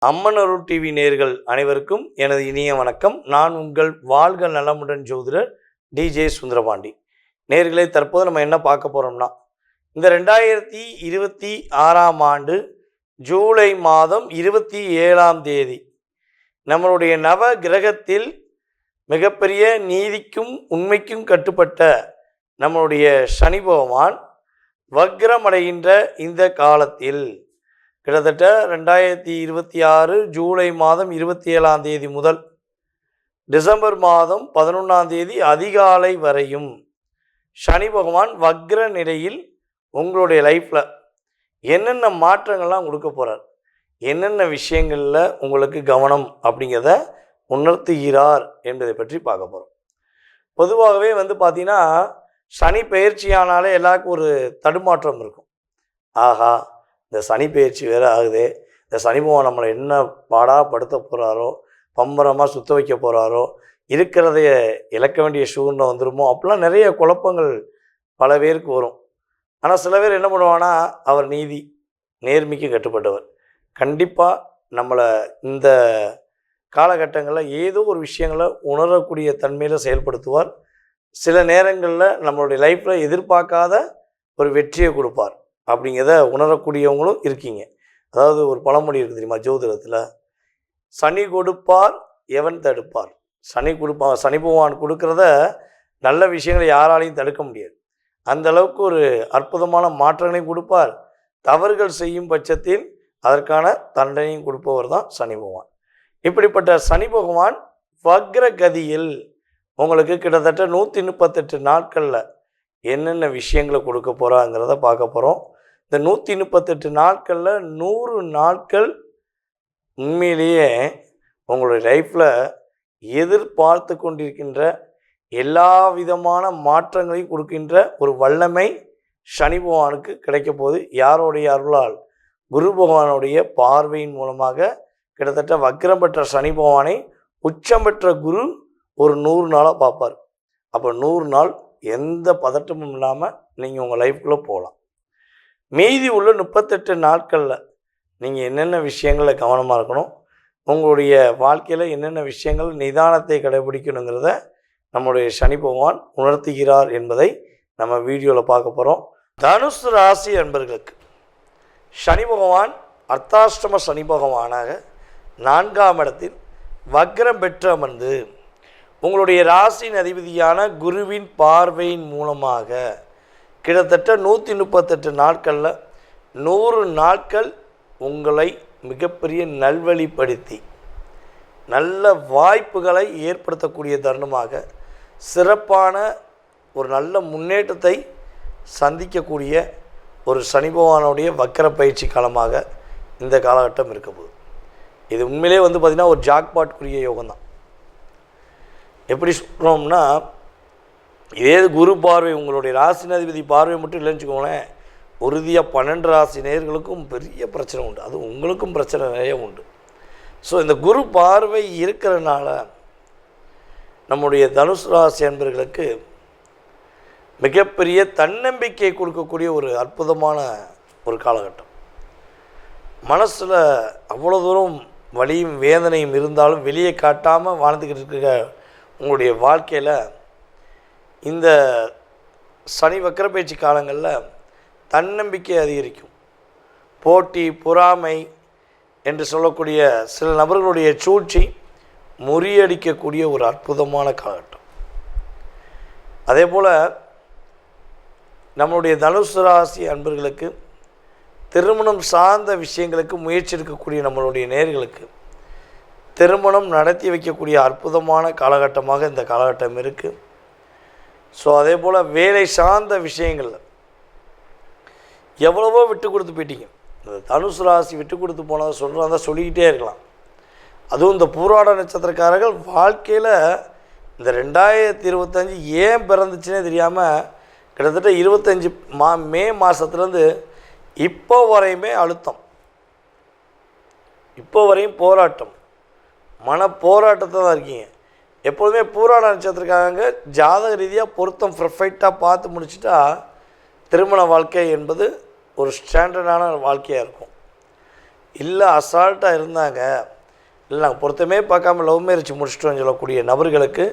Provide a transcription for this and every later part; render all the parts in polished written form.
அம்மன் அருள் TV நேயர்கள் அனைவருக்கும் எனது இனிய வணக்கம். நான் உங்கள் வாழ்க நலமுடன் ஜோதிடர் டிஜே சுந்தரபாண்டி. நேயர்களே, தற்போது நம்ம என்ன பார்க்க போகிறோம்னா, இந்த 2026ஆம் ஆண்டு ஜூலை மாதம் 27ஆம் தேதி நம்மளுடைய நவ கிரகத்தில் மிகப்பெரிய நீதிக்கும் உண்மைக்கும் கட்டுப்பட்ட நம்மளுடைய சனி பகவான் வக்ரமடைகின்ற இந்த காலத்தில் கிட்டத்தட்ட 2026 ஜூலை மாதம் 27ஆம் தேதி முதல் டிசம்பர் மாதம் 11ஆம் தேதி அதிகாலை வரையும் சனி பகவான் வக்ர நிலையில் உங்களுடைய லைஃப்பில் என்னென்ன மாற்றங்கள்லாம் கொடுக்க போகிறார், என்னென்ன விஷயங்களில் உங்களுக்கு கவனம் அப்படிங்கிறத உணர்த்துகிறார் என்பதை பற்றி பார்க்க போகிறோம். பொதுவாகவே பார்த்தீங்கன்னா, சனி பயிற்சியானாலே எல்லாருக்கும் ஒரு தடுமாற்றம் இருக்கும். ஆஹா, இந்த சனி பயிற்சி வேறு ஆகுது, இந்த சனி பகவான் நம்மளை என்ன பாடாப்படுத்த போகிறாரோ, பம்பரமாக சுத்த வைக்க போகிறாரோ, இருக்கிறதைய இழக்க வேண்டிய சூழ்நிலை வந்துடுமோ, அப்படிலாம் நிறைய குழப்பங்கள் பல பேருக்கு வரும். ஆனால் சில பேர் என்ன பண்ணுவாங்கன்னா, அவர் நீதி நேர்மைக்கு கட்டுப்பட்டவர், கண்டிப்பாக நம்மளை இந்த காலகட்டங்களில் ஏதோ ஒரு விஷயங்களை உணரக்கூடிய தன்மையில் செயல்படுத்துவார். சில நேரங்களில் நம்மளுடைய லைஃப்பில் எதிர்பார்க்காத ஒரு வெற்றியை கொடுப்பார் அப்படிங்கிறத உணரக்கூடியவங்களும் இருக்கீங்க. அதாவது ஒரு பழமொழி இருக்குது தெரியுமா, ஜோதிடத்தில், சனி கொடுப்பார் எவன் தடுப்பார். சனி பகவான் கொடுக்குறத நல்ல விஷயங்களை யாராலையும் தடுக்க முடியாது. அந்த அளவுக்கு ஒரு அற்புதமான மாற்றங்களையும் கொடுப்பார். தவறுகள் செய்யும் பட்சத்தில் அதற்கான தண்டனையும் கொடுப்பவர் தான் சனி பகவான். இப்படிப்பட்ட சனி பகவான் வக்ர கதியில் உங்களுக்கு கிட்டத்தட்ட 138 நாட்களில் என்னென்ன விஷயங்களை கொடுக்க போகிறாங்கிறத பார்க்க போகிறோம். இந்த 138 நாட்களில் 100 நாட்கள் உண்மையிலேயே உங்களுடைய லைஃப்பில் எதிர்பார்த்து கொண்டிருக்கின்ற எல்லா விதமான மாற்றங்களையும் கொடுக்கின்ற ஒரு வல்லமை சனி பகவானுக்கு கிடைக்க போது. யாருடைய அருளால்? குரு பகவானுடைய பார்வையின் மூலமாக. கிட்டத்தட்ட வக்ரம் பெற்ற சனி பகவானை உச்சம் பெற்ற குரு ஒரு 100 நாளாக பார்ப்பார். அப்போ 100 நாள் எந்த பதட்டமும் இல்லாமல் நீங்கள் உங்கள் லைஃப்குள்ளே போகலாம். மீதி உள்ள 38 நாட்களில் நீங்கள் என்னென்ன விஷயங்களில் கவனமாக இருக்கணும், உங்களுடைய வாழ்க்கையில் என்னென்ன விஷயங்கள் நிதானத்தை கடைபிடிக்கணுங்கிறத நம்முடைய சனி பகவான் உணர்த்துகிறார் என்பதை நம்ம வீடியோவில் பார்க்க போகிறோம். தனுசு ராசி அன்பர்களுக்கு சனி பகவான் அர்த்தாஷ்டம சனி பகவானாக 4ஆம் இடத்தில் வக்ரம் பெற்று அமர்ந்து உங்களுடைய ராசியின் அதிபதியான குருவின் பார்வையின் மூலமாக கிட்டத்தட்ட 138 நாட்களில் 100 நாட்கள் உங்களை மிகப்பெரிய நல்வழிப்படுத்தி நல்ல வாய்ப்புகளை ஏற்படுத்தக்கூடிய தருணமாக, சிறப்பான ஒரு நல்ல முன்னேற்றத்தை சந்திக்கக்கூடிய ஒரு சனி பகவானுடைய வக்கர பயிற்சி காலமாக இந்த காலகட்டம் இருக்க போகுது. இது உண்மையிலே பார்த்திங்கன்னா ஒரு ஜாக்பாட்குரிய யோகம்தான். எப்படி சொல்கிறோம்னா, இதே குரு பார்வை உங்களுடைய ராசினாதிபதி பார்வை மட்டும் இல்லைன்னு வச்சுக்கோங்களேன், உறுதியாக 12 ராசி நேயர்களுக்கும் பெரிய பிரச்சனை உண்டு. அது உங்களுக்கும் பிரச்சனை நிறைய உண்டு. ஸோ இந்த குரு பார்வை இருக்கிறனால நம்முடைய தனுசு ராசி அன்பர்களுக்கு மிகப்பெரிய தன்னம்பிக்கை கொடுக்கக்கூடிய ஒரு அற்புதமான ஒரு காலகட்டம். மனசில் அவ்வளோ தூரம் வலியும் வேதனையும் இருந்தாலும் வெளியே காட்டாமல் வாழ்ந்துக்கிட்டு இருக்க உங்களுடைய வாழ்க்கையில் இந்த சனி வக்கர பயிற்சி காலங்களில் தன்னம்பிக்கை அதிகரிக்கும். போட்டி, பொறாமை என்று சொல்லக்கூடிய சில நபர்களுடைய சூழ்ச்சி முறியடிக்கக்கூடிய ஒரு அற்புதமான காலகட்டம். அதே போல் நம்மளுடைய தனுசு ராசி அன்பர்களுக்கு திருமணம் சார்ந்த விஷயங்களுக்கு முயற்சி எடுக்கக்கூடிய நம்மளுடைய நேயர்களுக்கு திருமணம் நடத்தி வைக்கக்கூடிய அற்புதமான காலகட்டமாக இந்த காலகட்டம் இருக்குது. ஸோ அதே போல் வேலை சார்ந்த விஷயங்களில் எவ்வளவோ விட்டு கொடுத்து போயிட்டீங்க. இந்த தனுசு ராசி விட்டு கொடுத்து போனதை சொல்கிறதா சொல்லிக்கிட்டே இருக்கலாம். அதுவும் இந்த பூராட நட்சத்திரக்காரர்கள் வாழ்க்கையில் இந்த 2025 ஏன் பிறந்துச்சுன்னே தெரியாமல் கிட்டத்தட்ட 25 மே மாதத்துலேருந்து இப்போ வரையுமே அழுத்தம், இப்போ வரையும் போராட்டம், மன போராட்டத்தை தான் இருக்கீங்க. எப்பொழுதுமே பூராட நட்சத்திரக்காரங்க ஜாதக ரீதியாக பொருத்தம் பர்ஃபெக்டாக பார்த்து முடிச்சுட்டா திருமண வாழ்க்கை என்பது ஒரு ஸ்டாண்டர்டான வாழ்க்கையாக இருக்கும். இல்லை அசால்ட்டாக இருந்தாங்க, இல்லை நாங்கள் பொருத்தமே பார்க்காம லவ் மேரேஜ் முடிச்சிட்டோன்னு சொல்லக்கூடிய நபர்களுக்கு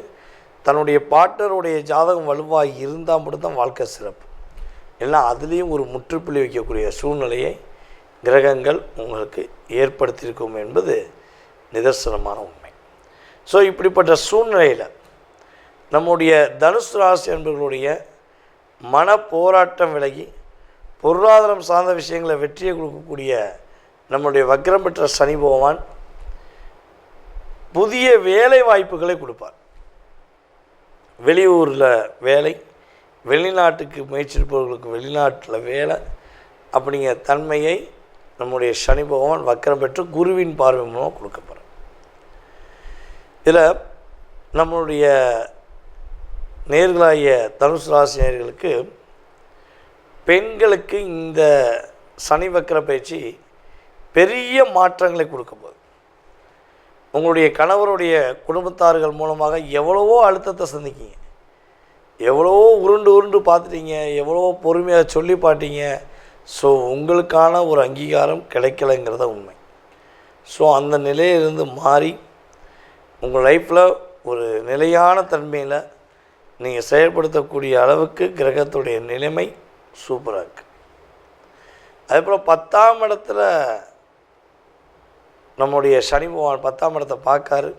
தன்னுடைய பார்ட்னருடைய ஜாதகம் வலுவாக இருந்தால் மட்டும்தான் வாழ்க்கை சிறப்பு. எல்லாம் அதுலேயும் ஒரு முற்றுப்புள்ளி வைக்கக்கூடிய சூழ்நிலையை கிரகங்கள் உங்களுக்கு ஏற்படுத்தியிருக்கும் என்பது நிதர்சனமான உண்மை. ஸோ இப்படிப்பட்ட சூழ்நிலையில் நம்முடைய தனுசு ராசி என்பவர்களுடைய மன போராட்டம் விலகி பொருளாதாரம் சார்ந்த விஷயங்களை வெற்றியை கொடுக்கக்கூடிய நம்முடைய வக்ரம் பெற்ற சனி பகவான் புதிய வேலை வாய்ப்புகளை கொடுப்பார். வெளியூரில் வேலை, வெளிநாட்டுக்கு முயற்சிப்பவர்களுக்கு வெளிநாட்டில் வேலை அப்படிங்கிற தன்மையை நம்முடைய சனி பகவான் வக்ரம் பெற்று குருவின் பார்வை மூலம் கொடுக்க போகிறார். இதில் நம்மளுடைய நேர்களாகிய தனுசு ராசி நேயர்களுக்கு பெண்களுக்கு இந்த சனி வக்ர பயிற்சி பெரிய மாற்றங்களை கொடுக்க போகுது. உங்களுடைய கணவருடைய குடும்பத்தார்கள் மூலமாக எவ்வளவோ அழுத்தத்தை சந்திக்கிங்க, எவ்வளவோ உருண்டு பார்த்துட்டீங்க, எவ்வளவோ பொறுமையாக சொல்லி பாட்டீங்க. ஸோ உங்களுக்கான ஒரு அங்கீகாரம் கிடைக்கலைங்கிறத உண்மை. ஸோ அந்த நிலையிலிருந்து மாறி உங்கள் லைஃப்பில் ஒரு நிலையான தன்மையில் நீங்கள் செயல்படுத்தக்கூடிய அளவுக்கு கிரகத்துடைய நிலைமை சூப்பராக இருக்குது. அதுபோல் 10ஆம் இடத்துல நம்முடைய சனி பகவான் 10ஆம் இடத்தை பார்க்காரு.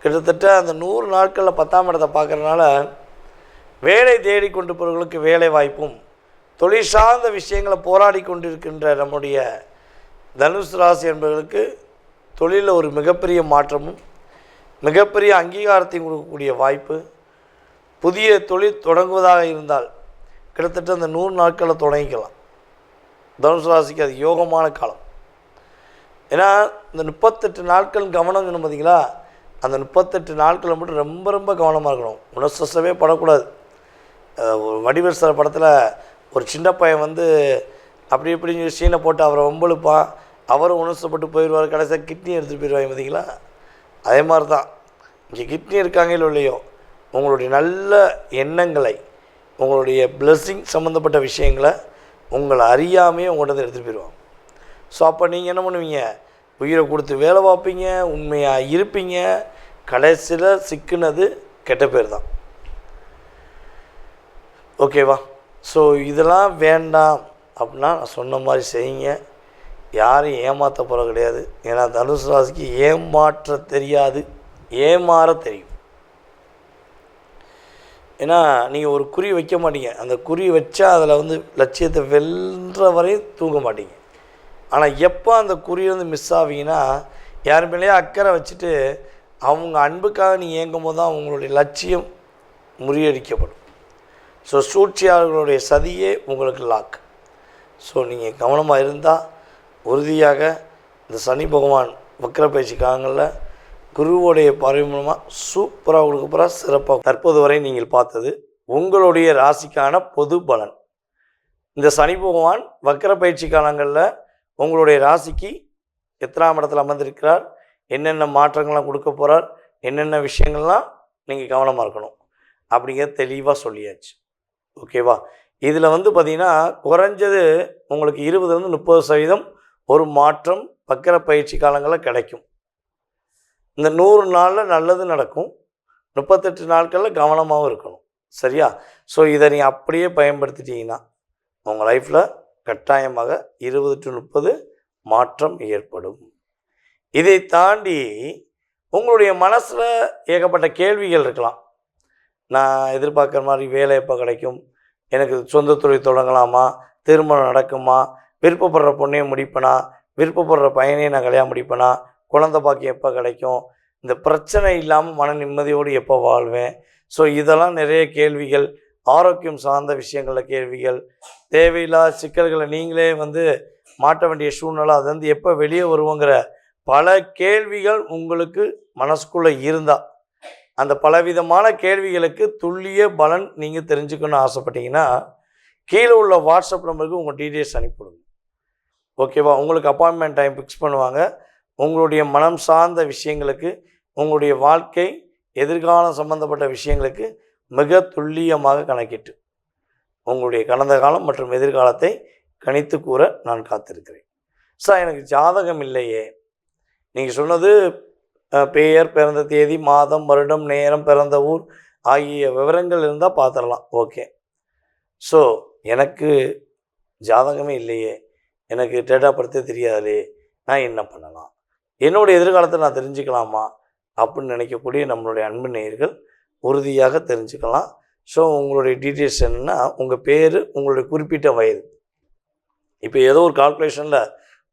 கிட்டத்தட்ட அந்த 100 நாட்களில் 10ஆம் இடத்தை பார்க்குறதுனால வேலை தேடி கொண்டு போகிறவர்களுக்கு வேலை வாய்ப்பும், தொழில் சார்ந்த விஷயங்களை போராடி கொண்டிருக்கின்ற நம்முடைய தனுசு ராசி என்பவர்களுக்கு தொழிலில் ஒரு மிகப்பெரிய மாற்றமும் மிகப்பெரிய அங்கீகாரத்தையும் கொடுக்கக்கூடிய வாய்ப்பு. புதிய தொழில் தொடங்குவதாக இருந்தால் கிட்டத்தட்ட அந்த 100 நாட்களில் தொடங்கிக்கலாம். தனுசு ராசிக்கு அது யோகமான காலம். ஏன்னா இந்த 38 நாட்கள் கவனம்னு பார்த்தீங்களா, அந்த 38 நாட்களை மட்டும் ரொம்ப ரொம்ப கவனமாக இருக்கணும். உணர்ச்சவே படக்கூடாது. ஒரு வடிவேல் சார் படத்தில் ஒரு சின்ன பையன் அப்படி இப்படின்னு சீனை போட்டு அவரை வம்பழுப்பான், அவரும் உணர்ச்சப்பட்டு போயிடுவார், கடைசியாக கிட்னி எடுத்துகிட்டு போயிடுவாங்க பார்த்தீங்களா. அதே மாதிரி தான் இங்கே கிட்னி இருக்காங்க இல்லையோ, உங்களுடைய நல்ல எண்ணங்களை, உங்களுடைய பிளெஸ்ஸிங் சம்மந்தப்பட்ட விஷயங்களை உங்களை அறியாமையே உங்கள்கிட்ட எடுத்துகிட்டு போயிடுவாங்க. ஸோ அப்போ நீங்கள் என்ன பண்ணுவீங்க, உயிரை கொடுத்து வேலை பார்ப்பீங்க, உண்மையாக இருப்பீங்க, கடைசியில் சிக்குனது கெட்ட பேர் தான். ஓகேவா? ஸோ இதெல்லாம் வேண்டாம் அப்படின்னா நான் சொன்ன மாதிரி செய்யுங்க. யாரையும் ஏமாற்ற போகிற கிடையாது. ஏன்னா தனுசு ராசிக்கு ஏமாற்ற தெரியாது, ஏமாற தெரியும். ஏன்னா நீங்கள் ஒரு குறி வைக்க மாட்டீங்க, அந்த குறி வச்சா அதில் லட்சியத்தை வெல்ற வரையும் தூங்க மாட்டீங்க. ஆனால் எப்போ அந்த குறி மிஸ் ஆவீங்கன்னா, யார் மேலேயே அக்கறை வச்சுட்டு அவங்க அன்புக்காக நீங்கள் இயங்கும் போது தான் உங்களுடைய லட்சியம் முறியடிக்கப்படும். ஸோ சூழ்ச்சியாளர்களுடைய சதியே உங்களுக்கு லாக். ஸோ நீங்கள் கவனமாக இருந்தால் உறுதியாக இந்த சனி பகவான் வக்ர பயிற்சி காலங்களில் குருவோடைய பார்வை மூலமாக சூப்பராக கொடுக்க போகிற சிறப்பாக. தற்போது வரை நீங்கள் பார்த்தது உங்களுடைய ராசிக்கான பொது பலன். இந்த சனி பகவான் வக்ர பயிற்சி காலங்களில் உங்களுடைய ராசிக்கு எத்தனாம் இடத்துல அமர்ந்திருக்கிறார், என்னென்ன மாற்றங்கள்லாம் கொடுக்க போகிறார், என்னென்ன விஷயங்கள்லாம் நீங்கள் கவனமாக இருக்கணும் அப்படிங்கிறத தெளிவாக சொல்லியாச்சு. ஓகேவா? இதில் பார்த்திங்கன்னா குறைஞ்சது உங்களுக்கு 20-30% ஒரு மாற்றம் வக்ர பயிற்சி காலங்களில் கிடைக்கும். இந்த 100 நாளில் நல்லது நடக்கும், 38 நாட்களில் கவனமாகவும் இருக்கணும். சரியா? ஸோ இதை நீங்கள் அப்படியே பயன்படுத்திட்டீங்கன்னா உங்கள் லைஃப்பில் கட்டாயமாக 20-30 மாற்றம் ஏற்படும். இதை தாண்டி உங்களுடைய மனசில் ஏகப்பட்ட கேள்விகள் இருக்கலாம். நான் எதிர்பார்க்குற மாதிரி வேலை எப்போ கிடைக்கும், எனக்கு சொந்த தொழில் தொடங்கலாமா, திருமணம் நடக்குமா, விருப்பப்படுற பொண்ணையை முடிப்பேனா, விருப்பப்படுற பையனையும் நான் கல்யாணம் முடிப்பேனா, குழந்தை பாக்கியம் எப்போ கிடைக்கும், இந்த பிரச்சனை இல்லாமல் மன நிம்மதியோடு எப்போ வாழ்வேன். ஸோ இதெல்லாம் நிறைய கேள்விகள், ஆரோக்கியம் சார்ந்த விஷயங்களில் கேள்விகள், தேவையில்லாத சிக்கல்களை நீங்களே மாட்ட வேண்டிய சூழ்நிலை, அது எப்போ வெளியே வருவோங்கிற பல கேள்விகள் உங்களுக்கு மனசுக்குள்ளே இருந்தால் அந்த பலவிதமான கேள்விகளுக்கு துல்லிய பலன் நீங்கள் தெரிஞ்சுக்கணும்னு ஆசைப்பட்டீங்கன்னா கீழே உள்ள வாட்ஸ்அப் நம்பருக்கு உங்கள் டீட்டெயில்ஸ் அனுப்பிவிடுங்க. ஓகேவா? உங்களுக்கு அப்பாயின்மெண்ட் டைம் ஃபிக்ஸ் பண்ணுவாங்க. உங்களுடைய மனம் சார்ந்த விஷயங்களுக்கு, உங்களுடைய வாழ்க்கை எதிர்காலம் சம்பந்தப்பட்ட விஷயங்களுக்கு மிக துல்லியமாக கணக்கிட்டு உங்களுடைய கடந்த காலம் மற்றும் எதிர்காலத்தை கணித்து கூற நான் காத்திருக்கிறேன். சார் எனக்கு ஜாதகம் இல்லையே. நீங்கள் சொன்னது பெயர், பிறந்த தேதி, மாதம், வருடம், நேரம், பிறந்த ஊர் ஆகிய விவரங்கள் இருந்தால் பார்த்துடலாம். ஓகே. ஸோ எனக்கு ஜாதகமே இல்லையே, எனக்கு டேட் ஆஃப் பர்த்தே தெரியாதே, நான் என்ன பண்ணலாம், என்னுடைய எதிர்காலத்தை நான் தெரிஞ்சுக்கலாமா அப்படின்னு நினைக்கக்கூடிய நம்மளுடைய அன்பு நேயர்கள் உறுதியாக தெரிஞ்சுக்கலாம். ஸோ உங்களுடைய டீட்டெயில்ஸ் என்னென்னா, உங்கள் பேர், உங்களுடைய குறிப்பிட்ட வயது. இப்போ ஏதோ ஒரு கால்குலேஷனில்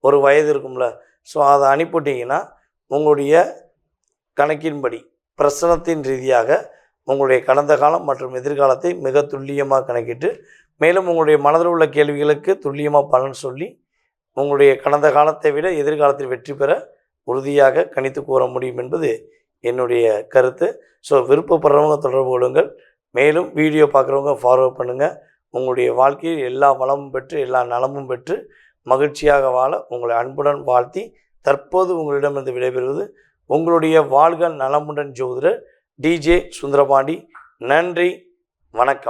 ஒரு வயது இருக்கும்ல, ஸோ அதை அனுப்பிவிட்டிங்கன்னா உங்களுடைய கணக்கின்படி பிரசனத்தின் ரீதியாக உங்களுடைய கடந்த காலம் மற்றும் எதிர்காலத்தை மிக துல்லியமாக கணக்கிட்டு, மேலும் உங்களுடைய மனதில் உள்ள கேள்விகளுக்கு துல்லியமாக பலன் சொல்லி உங்களுடைய கடந்த காலத்தை விட எதிர்காலத்தில் வெற்றி பெற உறுதியாக கணித்து கூற முடியும் என்பது என்னுடைய கருத்து. ஸோ விருப்பப்படுறவங்க தொடர்பு கொள்ளுங்கள். மேலும் வீடியோ பார்க்குறவங்க ஃபார்வர்ட் பண்ணுங்கள். உங்களுடைய வாழ்க்கையில் எல்லா வளமும் பெற்று எல்லா நலமும் பெற்று மகிழ்ச்சியாக வாழ உங்களை அன்புடன் வாழ்த்தி தற்போது உங்களிடமிருந்து விடைபெறுவது உங்களுடைய வாழ்க நலமுடன் ஜோதிடர் DJ சுந்தரபாண்டி. நன்றி, வணக்கம்.